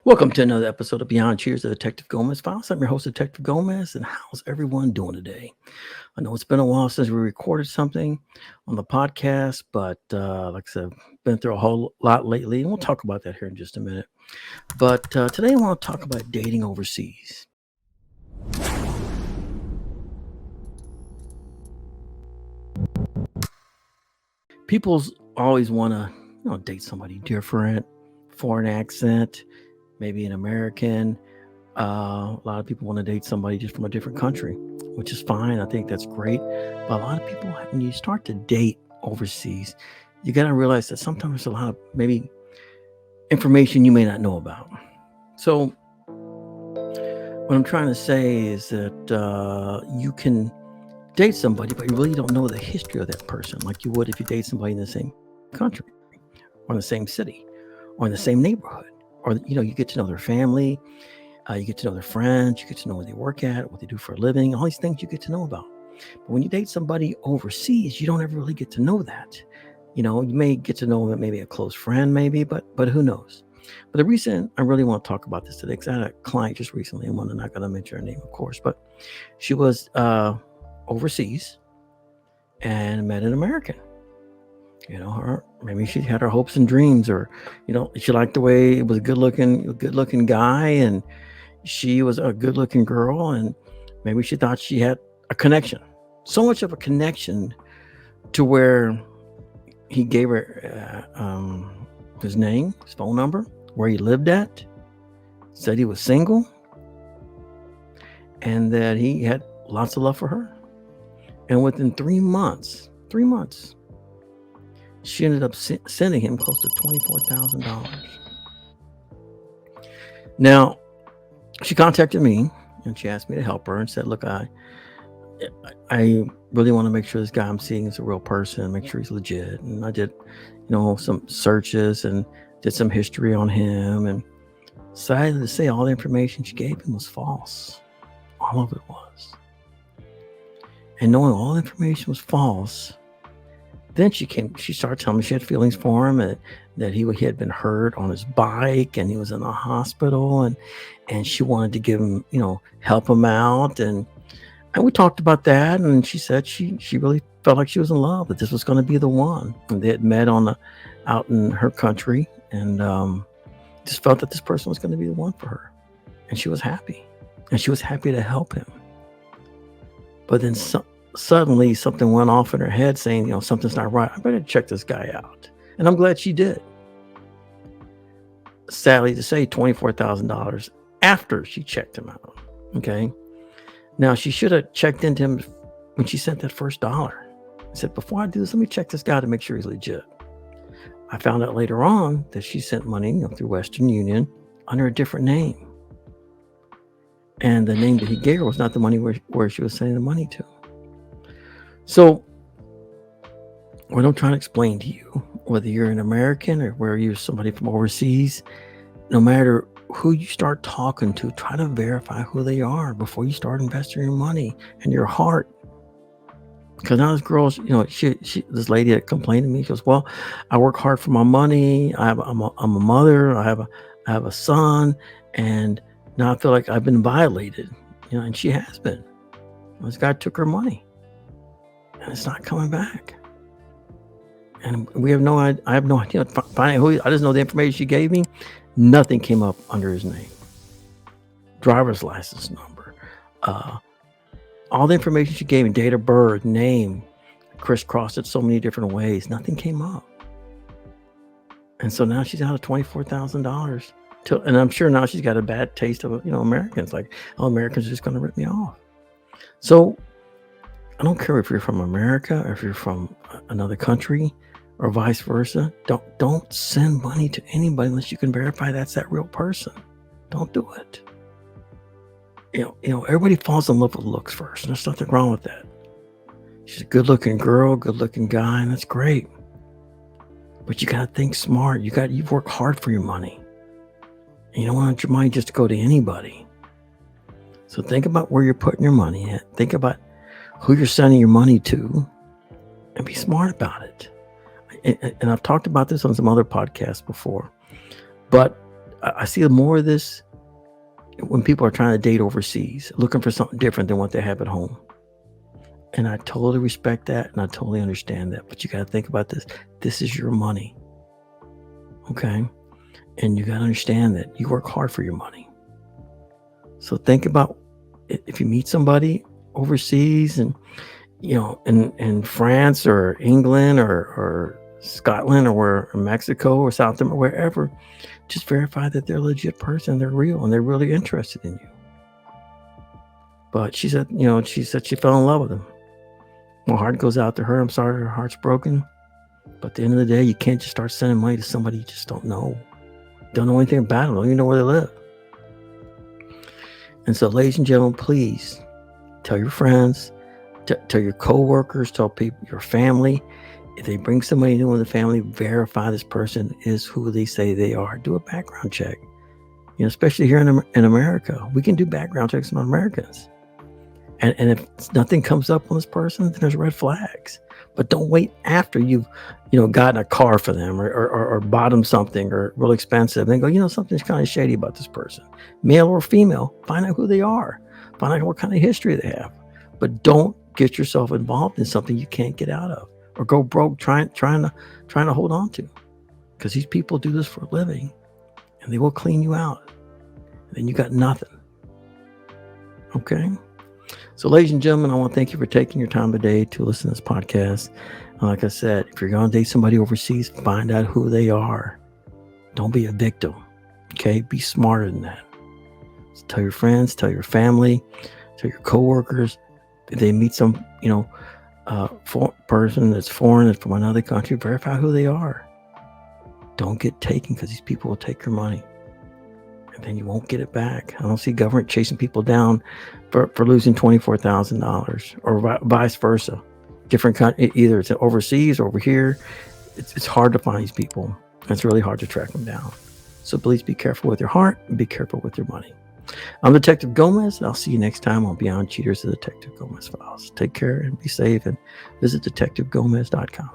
Welcome to another episode of Beyond Cheers, the Detective Gomez Files. I'm your host, Detective Gomez, and how's everyone doing today? I know it's been a while since we recorded something on the podcast, but like I said, been through a whole lot lately, and we'll talk about that here in just a minute. But today I want to talk about dating overseas. People's always want to, date somebody different, foreign accent, maybe an American. A lot of people want to date somebody just from a different country, which is fine. I think that's great. But a lot of people, when you start to date overseas, you got to realize that sometimes there's a lot of maybe information you may not know about. So what I'm trying to say is that you can date somebody, but you really don't know the history of that person like you would if you date somebody in the same country or in the same city or in the same neighborhood. Or, you get to know their family. You get to know their friends, you get to know where they work at, what they do for a living, all these things you get to know about. But when you date somebody overseas, you don't ever really get to know that. You may get to know maybe a close friend, maybe, but who knows? But the reason I really want to talk about this today, because I had a client just recently, and I'm not going to mention her name, of course, but she was overseas and met an American. Maybe she had her hopes and dreams, or she liked the way it was a good looking guy, and she was a good looking girl, and maybe she thought she had a connection, so much of a connection to where he gave her his name, his phone number, where he lived at, said he was single, and that he had lots of love for her. And within 3 months, she ended up sending him close to $24,000. Now, she contacted me and she asked me to help her and said, look, I really want to make sure this guy I'm seeing is a real person, make sure he's legit. And I did, some searches and did some history on him, and decided to say all the information she gave him was false. All of it was. And knowing all the information was false, then she started telling me she had feelings for him, and that he had been hurt on his bike and he was in the hospital, and she wanted to give him, help him out. And we talked about that, and she said she really felt like she was in love, that this was going to be the one. And they had met out in her country, and just felt that this person was going to be the one for her. And she was happy, and she was happy to help him. But then suddenly something went off in her head saying, something's not right. I better check this guy out. And I'm glad she did. Sadly to say, $24,000 after she checked him out. Okay. Now, she should have checked into him when she sent that first dollar. I said, before I do this, let me check this guy to make sure he's legit. I found out later on that she sent money through Western Union under a different name. And the name that he gave her was not the money where she was sending the money to. So what I'm trying to explain to you, whether you're an American or where you're somebody from overseas, no matter who you start talking to, try to verify who they are before you start investing your money and your heart. Because now this girl, this lady that complained to me, she goes, well, I work hard for my money. I'm a mother. I have a son, and now I feel like I've been violated. And she has been. This guy took her money, and it's not coming back. And we have I have no idea. Finding who, I just know the information she gave me. Nothing came up under his name. Driver's license number. All the information she gave me, date of birth, name, crisscrossed it so many different ways. Nothing came up. And so now she's out of $24,000. And I'm sure now she's got a bad taste of, Americans. Like, Americans are just going to rip me off. So I don't care if you're from America or if you're from another country or vice versa. Don't send money to anybody unless you can verify that's that real person. Don't do it. Everybody falls in love with looks first, and there's nothing wrong with that. She's a good-looking girl, good-looking guy, and that's great. But you got to think smart. You've worked hard for your money. And you don't want your money just to go to anybody. So think about where you're putting your money at. Think about who you're sending your money to, and be smart about it. And I've talked about this on some other podcasts before, but I see more of this when people are trying to date overseas, looking for something different than what they have at home. And I totally respect that, and I totally understand that. But you got to think about this. This is your money, okay? And you got to understand that you work hard for your money. So think about if you meet somebody overseas, and in France or England or Scotland or Mexico or South America, wherever, just verify that they're a legit person, they're real, and they're really interested in you. But she said she fell in love with him. My heart goes out to her. I'm sorry her heart's broken. But at the end of the day, you can't just start sending money to somebody you just don't know. Don't know anything about them. Don't even know where they live. And so, ladies and gentlemen, please tell your friends, tell your co-workers, tell people, your family. If they bring somebody new in the family, verify this person is who they say they are. Do a background check. Especially here in America, we can do background checks on Americans. And if nothing comes up on this person, then there's red flags. But don't wait after you've, gotten a car for them or bought them something or real expensive. Then go, something's kind of shady about this person. Male or female, find out who they are. Find out what kind of history they have. But don't get yourself involved in something you can't get out of, or go broke trying to hold on to. Because these people do this for a living, and they will clean you out. And then you got nothing. Okay? So, ladies and gentlemen, I want to thank you for taking your time today to listen to this podcast. Like I said, if you're going to date somebody overseas, find out who they are. Don't be a victim. Okay? Be smarter than that. So tell your friends, tell your family, tell your coworkers. If they meet some, person that's foreign, that's from another country, verify who they are. Don't get taken, because these people will take your money. And then you won't get it back. I don't see government chasing people down for losing $24,000 or vice versa. Different country, either it's overseas or over here. It's hard to find these people. It's really hard to track them down. So please be careful with your heart and be careful with your money. I'm Detective Gomez, and I'll see you next time on Beyond Cheaters, the Detective Gomez Files. Take care and be safe, and visit detectivegomez.com.